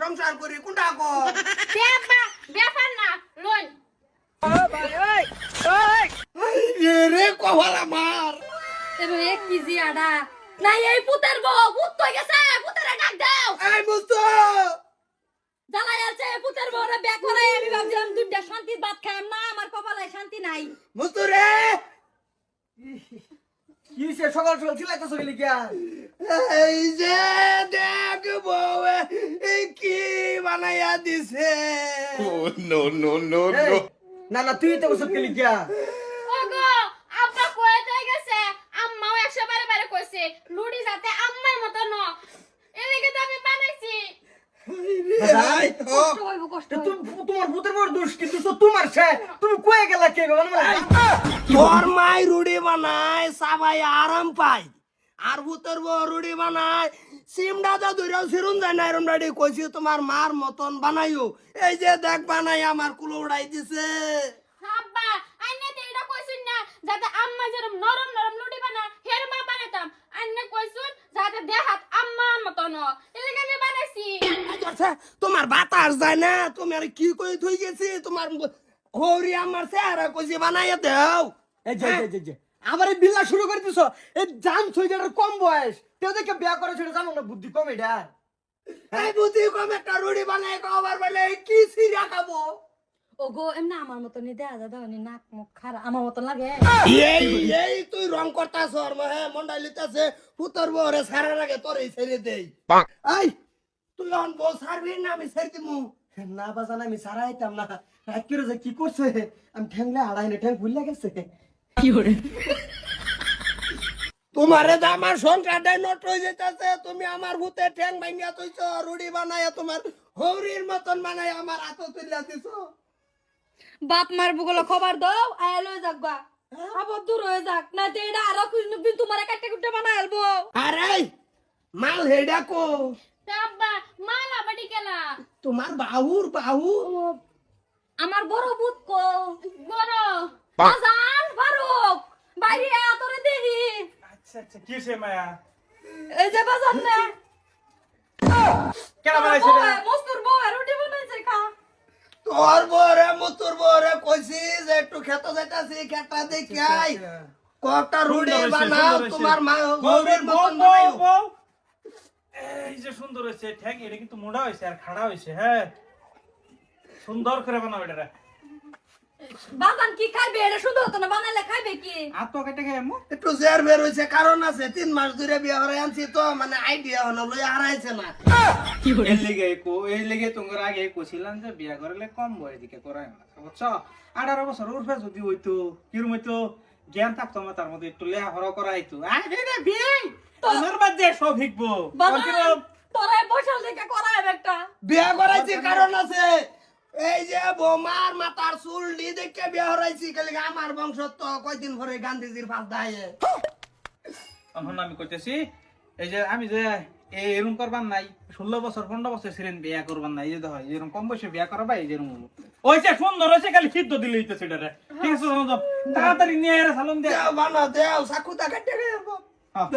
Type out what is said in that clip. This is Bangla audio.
সংসার করি কোনটা কো আব্বা ব্যাপার না লই রে কপাল আমার এবে 1 কেজি আডা নাই এই পুতের বউ পুত কই গেছে পুতেরে ডাক দাও এই মুস্তু জ্বালাই আছে পুতের বউরে ব্যাক করে আমি ভাবছিলাম দুইটা শান্তির ভাত খাইম না আমার কপালে শান্তি নাই মুস্তু রে কি সে সকাল সকাল চিল্লাইতেছ গেলি কি এই যে দেখ বউ এই কি বানাইয়া দিছে না না তুই তো ওসব গেলি কি ওগো আব্বা কই তাই গেছে আম্মাও 100 বারে বারে কইছে লুডি যাতে আম্মার মত ন এদিকে তো আমি বানাইছি ভাই কষ্ট হইব কষ্ট তোমার পুতের বড় দোষ কিন্তু তোমার সে তুমি কয়ে গেলা কে তোর মাই রুড়ি বানায় সবাই আরাম পায় আর ভূতের বউ রুড়ি বানায় সিমডা তো দূরেও সিরুন যায় না এরম ডাড়ি কইছি তোমার মার মতন বানাইও এই যে দেখ বানাই আমার কুলো উড়াই দিছে আব্বা আইনে তো এটা কইছুন না যাতে আম্মা যেরকম নরম নরম লুডি বানা হের মা বানাতাম আইনে কইছুন যাতে দেহাত আম্মার মত ন এদিকে আমি বানাইছি আচ্ছা তোমার বাতাস যায় না তুমি আর কি কই থই গেছি তোমার হরি আমার চেহারা কইছি বানাইয়া দাও এই যে আবার এই বিল্লা শুরু করে দিছো এই জান ছয়টার কম বয়স তেও দেখে বিয়া করে ছেড়ে জানো না বুদ্ধি কম এটা এই বুদ্ধি কম একটা রুড়ি বানাই খাবার বলে কি সিরা খাবো ওগো এমনা আমার মত নি দেয়া দাদা নি নাক মুখ খারা আমার মত লাগে এই তুই রং করতাছ আর মহে মন্ডাই লিতাছে পুতর বরে সারা লাগে তোরই ছেড়ে দেই এই তুই অন বল সারবি না আমি ছেড়ে দিমু না বাজান আমি সারা আইতাম না রাকিরে যে কি করছে আমি ঠ্যাংলে হাড়াই না ঠ্যাং ভুলে গেছে তোমারে তো আমার সংসারটাই নষ্ট হয়ে যেতেছে তুমি আমার ভূতে ঠ্যাং ভাঙিয়া তুইছ রুড়ি বানাইয়া তোমার হৌরির মতন বানাই আমার হাত তুলিয়া দিছ বাপ মার বুগলো খবর দাও আয় লই যাক গা আবার দূর হয়ে যাক না তে এটা আরো দিন তোমার কাটতে কুটে বানাই আলবো আরে মাল হেডা কো আব্বা মালা বাড়ি গেলা তোমার বাহুর বাহু আমার বড় ভূত কো বড় বাজান ফারুক বাইরে আতরে দেহি আচ্ছা কি সে মায়া এই যে বাজান না কেন বানাইছে রে মস্তুর বউ রুটি বানাইছে খা তোর বরে মুতুর বরে কইছি যে একটু খেতে যাইতাছি খেতা দেখাই কটা রুড়ি বানাও তোমার মা হৌরির মতন বানাইও এই যে সুন্দর হইছে ঠ্যাং এটা কিন্তু মোটা হইছে আর খাড়া হইছে হ্যাঁ সুন্দর করে বানাও এটা বাজান কি খাইবে এটা শুধু তো না বানাইলে খাইবে কি আর তো কেটে খাই আমু একটু জের বের হইছে কারণ আছে 3 মাস ধরে বিয়ে হরে আনছি তো মানে আইডিয়া হলো লই হারাইছে না এই লেগে তোমার আগে কইছিলাম যে বিয়া করলে কম বয়স দিকে করায় না বুঝছো 18 বছর উর্ফে যদি হইতো কিরম হইতো জ্ঞান থাকতো আমার তার মধ্যে একটু লেয়া হরা করা হইতো আরে রে বিয়ে তোমার বাদে সব শিখবো বাজান তোরে বসাল দেখে করাইবে একটা বিয়ে করাইছি কারণ আছে এই যে বোমার মাথার চুল দি দেখে বিয়ে হরাইছি খালি আমার বংশ তো কয়দিন পরে গান্ধীজির ফাঁস দায়ে এখন আমি কইতেছি এই যে আমি যে এরকম করবার নাই 16 বছর 15 বছর ছিলেন বিয়া করবার নাই এই যে দেখো এরকম কম বয়সে বিয়া করাবা এই যেরকম ওইছে সুন্দর হইছে খালি সিদ্ধ দিলে হইতো সেটারে ঠিক আছে তাড়াতাড়ি নিয়ে এর সালন দে দেও বানা দেও সাকুতা কাটে গেল হ্যাঁ